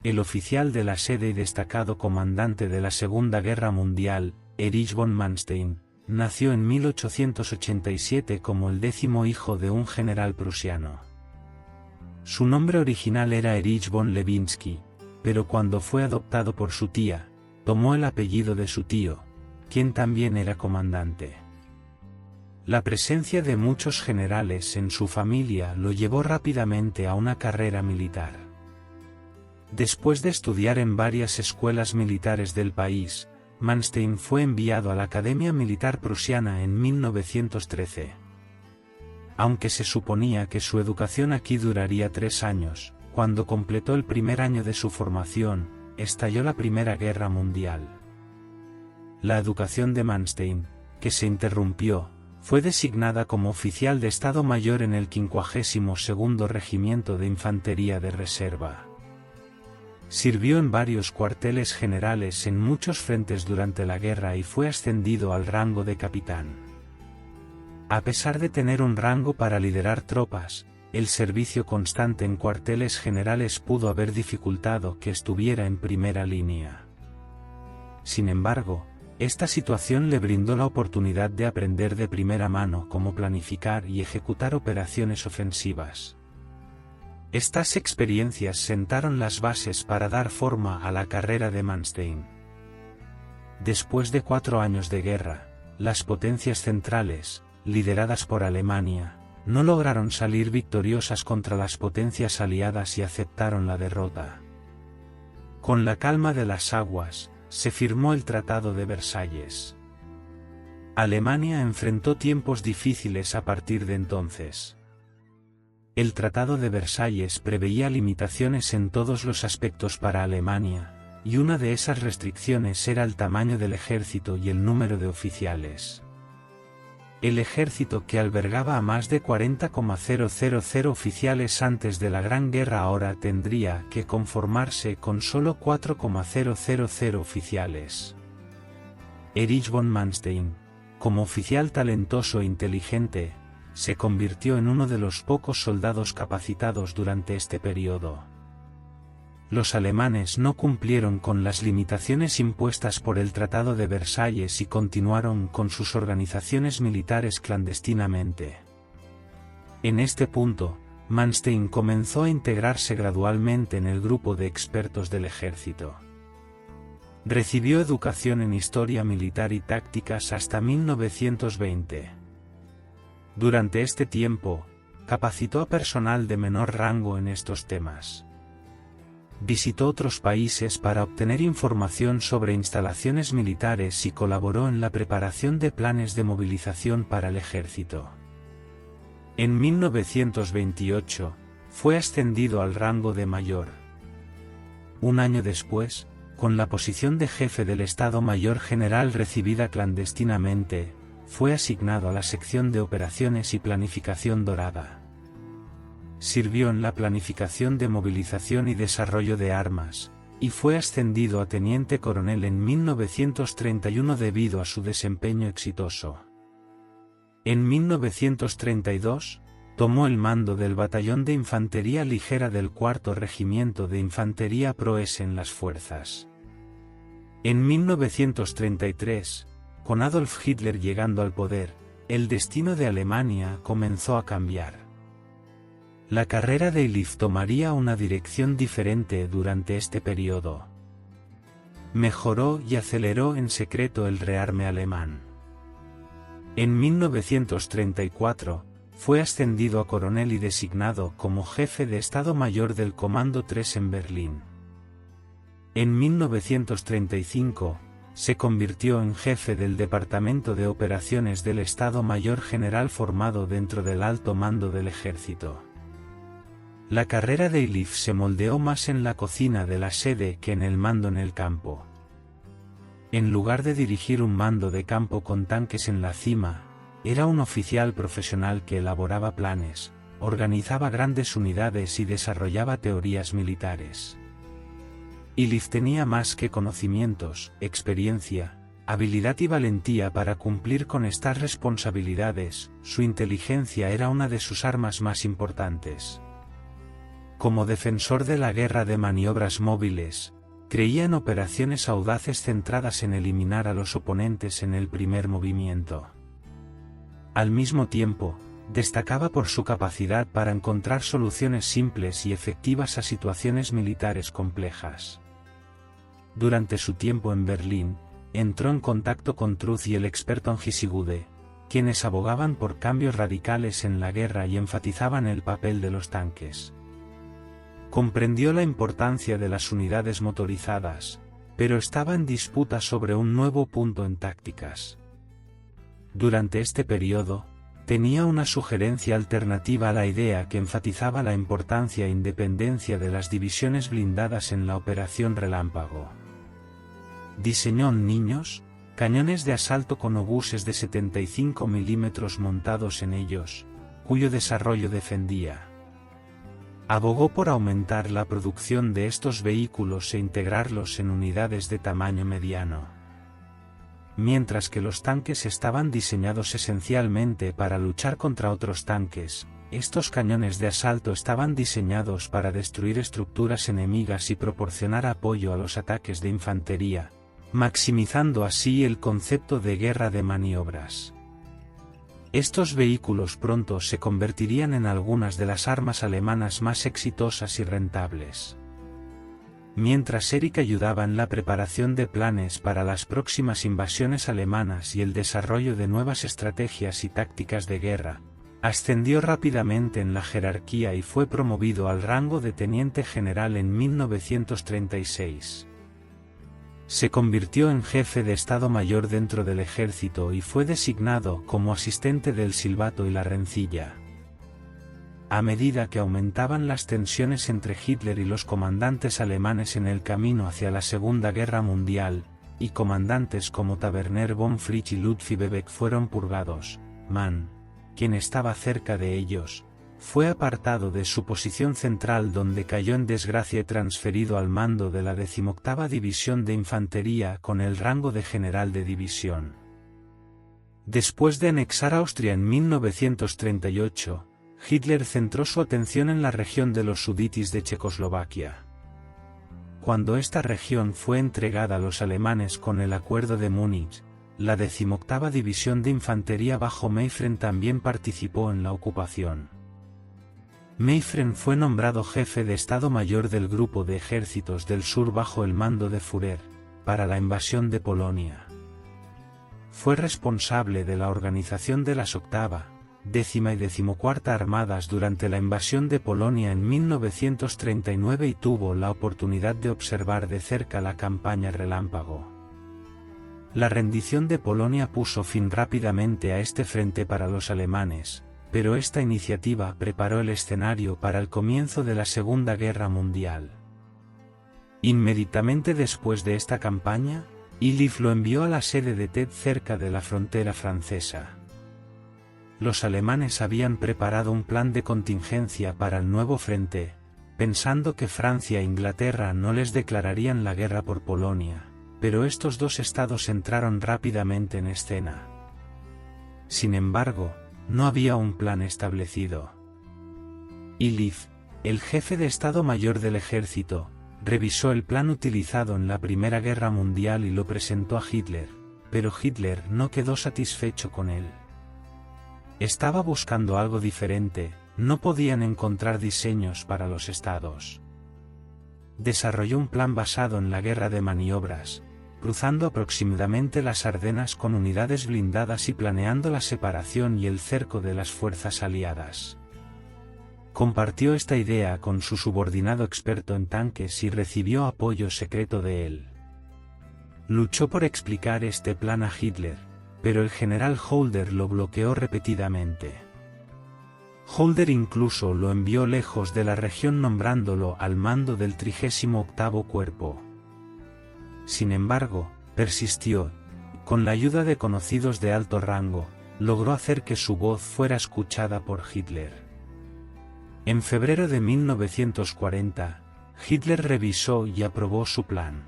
El oficial de la sede y destacado comandante de la Segunda Guerra Mundial, Erich von Manstein, nació en 1887 como el 10º hijo de un general prusiano. Su nombre original era Erich von Lewinsky, pero cuando fue adoptado por su tía, tomó el apellido de su tío, quien también era comandante. La presencia de muchos generales en su familia lo llevó rápidamente a una carrera militar. Después de estudiar en varias escuelas militares del país, Manstein fue enviado a la Academia Militar Prusiana en 1913. Aunque se suponía que su educación aquí duraría 3 años, cuando completó el primer año de su formación, estalló la Primera Guerra Mundial. La educación de Manstein, que se interrumpió, fue designada como oficial de Estado Mayor en el 52º Regimiento de Infantería de Reserva. Sirvió en varios cuarteles generales en muchos frentes durante la guerra y fue ascendido al rango de capitán. A pesar de tener un rango para liderar tropas, el servicio constante en cuarteles generales pudo haber dificultado que estuviera en primera línea. Sin embargo, esta situación le brindó la oportunidad de aprender de primera mano cómo planificar y ejecutar operaciones ofensivas. Estas experiencias sentaron las bases para dar forma a la carrera de Manstein. Después de 4 años de guerra, las potencias centrales, lideradas por Alemania, no lograron salir victoriosas contra las potencias aliadas y aceptaron la derrota. Con la calma de las aguas, se firmó el Tratado de Versalles. Alemania enfrentó tiempos difíciles a partir de entonces. El Tratado de Versalles preveía limitaciones en todos los aspectos para Alemania, y una de esas restricciones era el tamaño del ejército y el número de oficiales. El ejército, que albergaba a más de 40,000 oficiales antes de la Gran Guerra, ahora tendría que conformarse con solo 4,000 oficiales. Erich von Manstein, como oficial talentoso e inteligente, se convirtió en uno de los pocos soldados capacitados durante este periodo. Los alemanes no cumplieron con las limitaciones impuestas por el Tratado de Versalles y continuaron con sus organizaciones militares clandestinamente. En este punto, Manstein comenzó a integrarse gradualmente en el grupo de expertos del ejército. Recibió educación en historia militar y tácticas hasta 1920. Durante este tiempo, capacitó a personal de menor rango en estos temas. Visitó otros países para obtener información sobre instalaciones militares y colaboró en la preparación de planes de movilización para el ejército. En 1928, fue ascendido al rango de mayor. Un año después, con la posición de jefe del Estado Mayor General recibida clandestinamente, fue asignado a la sección de operaciones y planificación dorada. Sirvió en la planificación de movilización y desarrollo de armas, y fue ascendido a teniente coronel en 1931 debido a su desempeño exitoso. En 1932, tomó el mando del batallón de infantería ligera del 4º Regimiento de Infantería Preuß en las fuerzas. En 1933, con Adolf Hitler llegando al poder, el destino de Alemania comenzó a cambiar. La carrera de Illich tomaría una dirección diferente durante este periodo. Mejoró y aceleró en secreto el rearme alemán. En 1934, fue ascendido a coronel y designado como jefe de Estado Mayor del Comando 3 en Berlín. En 1935, se convirtió en jefe del Departamento de Operaciones del Estado Mayor General formado dentro del alto mando del ejército. La carrera de Illich se moldeó más en la cocina de la sede que en el mando en el campo. En lugar de dirigir un mando de campo con tanques en la cima, era un oficial profesional que elaboraba planes, organizaba grandes unidades y desarrollaba teorías militares. Illich tenía más que conocimientos, experiencia, habilidad y valentía para cumplir con estas responsabilidades. Su inteligencia era una de sus armas más importantes. Como defensor de la guerra de maniobras móviles, creía en operaciones audaces centradas en eliminar a los oponentes en el primer movimiento. Al mismo tiempo, destacaba por su capacidad para encontrar soluciones simples y efectivas a situaciones militares complejas. Durante su tiempo en Berlín, entró en contacto con Truth y el experto Angisigude, quienes abogaban por cambios radicales en la guerra y enfatizaban el papel de los tanques. Comprendió la importancia de las unidades motorizadas, pero estaba en disputa sobre un nuevo punto en tácticas. Durante este periodo, tenía una sugerencia alternativa a la idea que enfatizaba la importancia e independencia de las divisiones blindadas en la Operación Relámpago. Diseñó en niños, cañones de asalto con obuses de 75 mm montados en ellos, cuyo desarrollo defendía. Abogó por aumentar la producción de estos vehículos e integrarlos en unidades de tamaño mediano. Mientras que los tanques estaban diseñados esencialmente para luchar contra otros tanques, estos cañones de asalto estaban diseñados para destruir estructuras enemigas y proporcionar apoyo a los ataques de infantería, maximizando así el concepto de guerra de maniobras. Estos vehículos pronto se convertirían en algunas de las armas alemanas más exitosas y rentables. Mientras Erich ayudaba en la preparación de planes para las próximas invasiones alemanas y el desarrollo de nuevas estrategias y tácticas de guerra, ascendió rápidamente en la jerarquía y fue promovido al rango de teniente general en 1936. Se convirtió en jefe de Estado Mayor dentro del ejército y fue designado como asistente del silbato y la rencilla. A medida que aumentaban las tensiones entre Hitler y los comandantes alemanes en el camino hacia la Segunda Guerra Mundial, y comandantes como Taverner von Fritsch y Ludwig Bebeck fueron purgados, Mann, quien estaba cerca de ellos, fue apartado de su posición central donde cayó en desgracia y transferido al mando de la 18ª División de Infantería con el rango de general de división. Después de anexar Austria en 1938, Hitler centró su atención en la región de los Sudetes de Checoslovaquia. Cuando esta región fue entregada a los alemanes con el Acuerdo de Múnich, la 18ª División de Infantería bajo Mayfren también participó en la ocupación. Mayfren fue nombrado jefe de Estado Mayor del Grupo de Ejércitos del Sur bajo el mando de Führer, para la invasión de Polonia. Fue responsable de la organización de las 8ª, 10ª y 14ª Armadas durante la invasión de Polonia en 1939 y tuvo la oportunidad de observar de cerca la campaña Relámpago. La rendición de Polonia puso fin rápidamente a este frente para los alemanes, pero esta iniciativa preparó el escenario para el comienzo de la Segunda Guerra Mundial. Inmediatamente después de esta campaña, Illich lo envió a la sede de Tet cerca de la frontera francesa. Los alemanes habían preparado un plan de contingencia para el nuevo frente, pensando que Francia e Inglaterra no les declararían la guerra por Polonia, pero estos dos estados entraron rápidamente en escena. Sin embargo, no había un plan establecido. Illich, el jefe de Estado Mayor del Ejército, revisó el plan utilizado en la Primera Guerra Mundial y lo presentó a Hitler, pero Hitler no quedó satisfecho con él. Estaba buscando algo diferente, no podían encontrar diseños para los estados. Desarrolló un plan basado en la guerra de maniobras, cruzando aproximadamente las Ardenas con unidades blindadas y planeando la separación y el cerco de las fuerzas aliadas. Compartió esta idea con su subordinado experto en tanques y recibió apoyo secreto de él. Luchó por explicar este plan a Hitler, pero el general Holder lo bloqueó repetidamente. Holder incluso lo envió lejos de la región nombrándolo al mando del 38º Cuerpo. Sin embargo, persistió, con la ayuda de conocidos de alto rango, logró hacer que su voz fuera escuchada por Hitler. En febrero de 1940, Hitler revisó y aprobó su plan.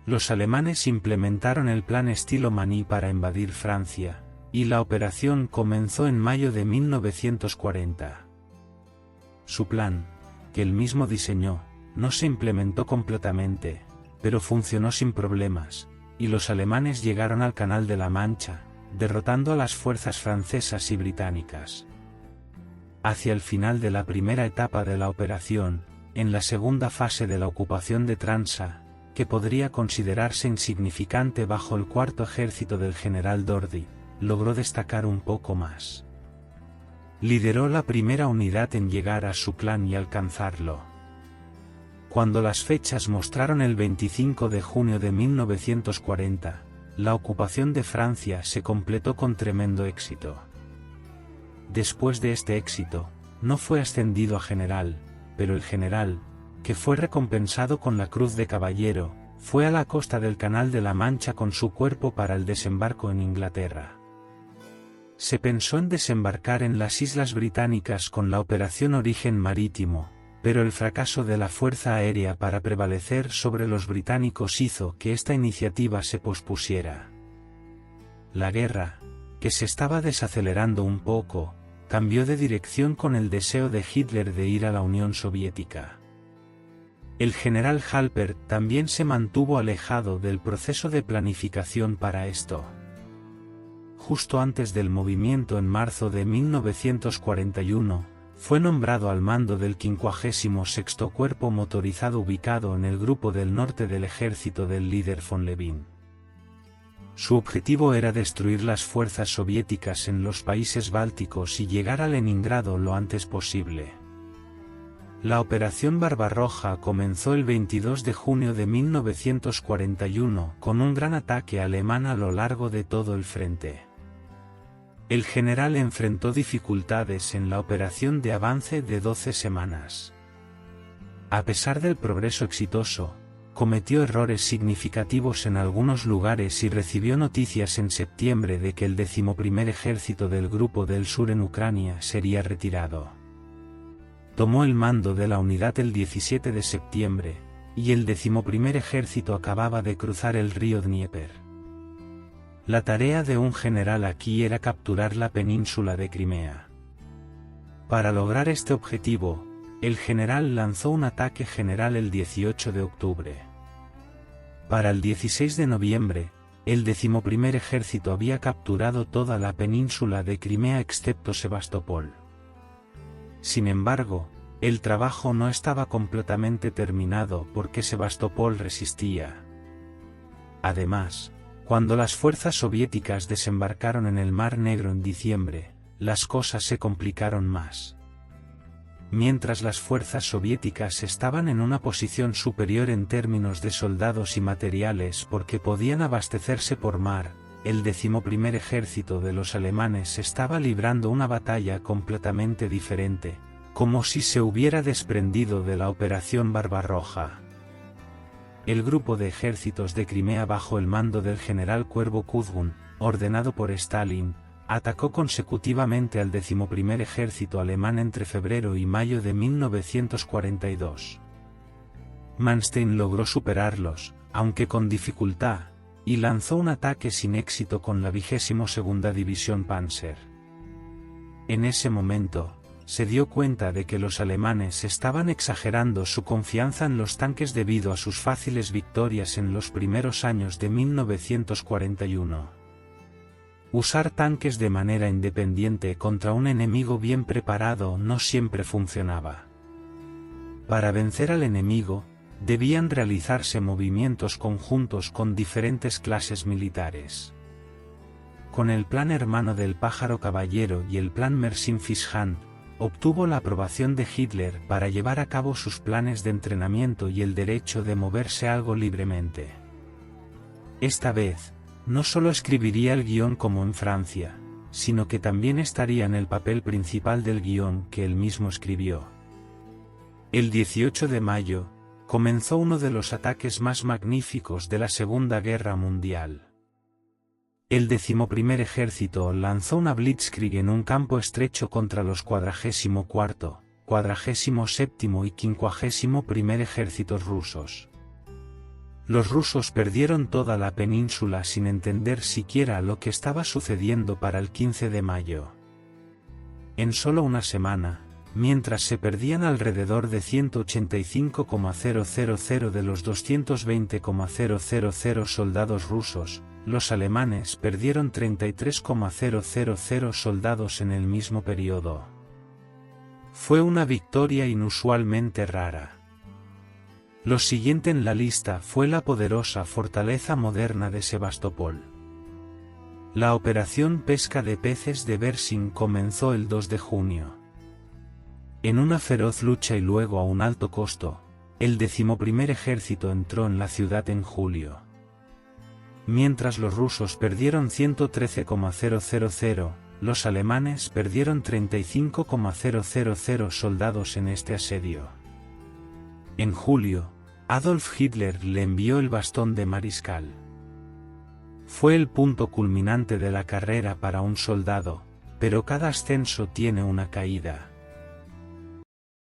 Los alemanes implementaron el plan estilo Maní para invadir Francia, y la operación comenzó en mayo de 1940. Su plan, que él mismo diseñó, no se implementó completamente, pero funcionó sin problemas, y los alemanes llegaron al Canal de la Mancha, derrotando a las fuerzas francesas y británicas. Hacia el final de la primera etapa de la operación, en la segunda fase de la ocupación de Tromsø, que podría considerarse insignificante bajo el cuarto ejército del general Dordy, logró destacar un poco más. Lideró la primera unidad en llegar a su plan y alcanzarlo. Cuando las fechas mostraron el 25 de junio de 1940, la ocupación de Francia se completó con tremendo éxito. Después de este éxito, no fue ascendido a general, pero el general, que fue recompensado con la Cruz de Caballero, fue a la costa del Canal de la Mancha con su cuerpo para el desembarco en Inglaterra. Se pensó en desembarcar en las Islas Británicas con la Operación Origen Marítimo, pero el fracaso de la Fuerza Aérea para prevalecer sobre los británicos hizo que esta iniciativa se pospusiera. La guerra, que se estaba desacelerando un poco, cambió de dirección con el deseo de Hitler de ir a la Unión Soviética. El general Halpern también se mantuvo alejado del proceso de planificación para esto. Justo antes del movimiento en marzo de 1941, fue nombrado al mando del 56º Cuerpo Motorizado ubicado en el grupo del norte del ejército del líder von Levin. Su objetivo era destruir las fuerzas soviéticas en los países bálticos y llegar a Leningrado lo antes posible. La Operación Barbarroja comenzó el 22 de junio de 1941 con un gran ataque alemán a lo largo de todo el frente. El general enfrentó dificultades en la operación de avance de 12 semanas. A pesar del progreso exitoso, cometió errores significativos en algunos lugares y recibió noticias en septiembre de que el 11º Ejército del Grupo del Sur en Ucrania sería retirado. Tomó el mando de la unidad el 17 de septiembre, y el 11º Ejército acababa de cruzar el río Dnieper. La tarea de un general aquí era capturar la península de Crimea. Para lograr este objetivo, el general lanzó un ataque general el 18 de octubre. Para el 16 de noviembre, el 11º Ejército había capturado toda la península de Crimea excepto Sebastopol. Sin embargo, el trabajo no estaba completamente terminado porque Sebastopol resistía. Además, cuando las fuerzas soviéticas desembarcaron en el Mar Negro en diciembre, las cosas se complicaron más. Mientras las fuerzas soviéticas estaban en una posición superior en términos de soldados y materiales porque podían abastecerse por mar, el 11º Ejército de los alemanes estaba librando una batalla completamente diferente, como si se hubiera desprendido de la Operación Barbarroja. El grupo de ejércitos de Crimea bajo el mando del general Cuervo Kuzgun, ordenado por Stalin, atacó consecutivamente al 11º Ejército alemán entre febrero y mayo de 1942. Manstein logró superarlos, aunque con dificultad, y lanzó un ataque sin éxito con la 22ª División Panzer. En ese momento, se dio cuenta de que los alemanes estaban exagerando su confianza en los tanques debido a sus fáciles victorias en los primeros años de 1941. Usar tanques de manera independiente contra un enemigo bien preparado no siempre funcionaba. Para vencer al enemigo, debían realizarse movimientos conjuntos con diferentes clases militares. Con el plan hermano del Pájaro Caballero y el plan Mersin-Fishhand, obtuvo la aprobación de Hitler para llevar a cabo sus planes de entrenamiento y el derecho de moverse algo libremente. Esta vez, no solo escribiría el guión como en Francia, sino que también estaría en el papel principal del guión que él mismo escribió. El 18 de mayo, comenzó uno de los ataques más magníficos de la Segunda Guerra Mundial. El 11º Ejército lanzó una blitzkrieg en un campo estrecho contra los 44º, 47º y 51º Ejércitos rusos. Los rusos perdieron toda la península sin entender siquiera lo que estaba sucediendo para el 15 de mayo. En solo una semana, Mientras se perdían alrededor de 185,000 de los 220,000 soldados rusos, los alemanes perdieron 33,000 soldados en el mismo periodo. Fue una victoria inusualmente rara. Lo siguiente en la lista fue la poderosa fortaleza moderna de Sebastopol. La operación pesca de peces de Bersing comenzó el 2 de junio. En una feroz lucha y luego a un alto costo, el 11º ejército entró en la ciudad en julio. Mientras los rusos perdieron 113,000, los alemanes perdieron 35,000 soldados en este asedio. En julio, Adolf Hitler le envió el bastón de mariscal. Fue el punto culminante de la carrera para un soldado, pero cada ascenso tiene una caída.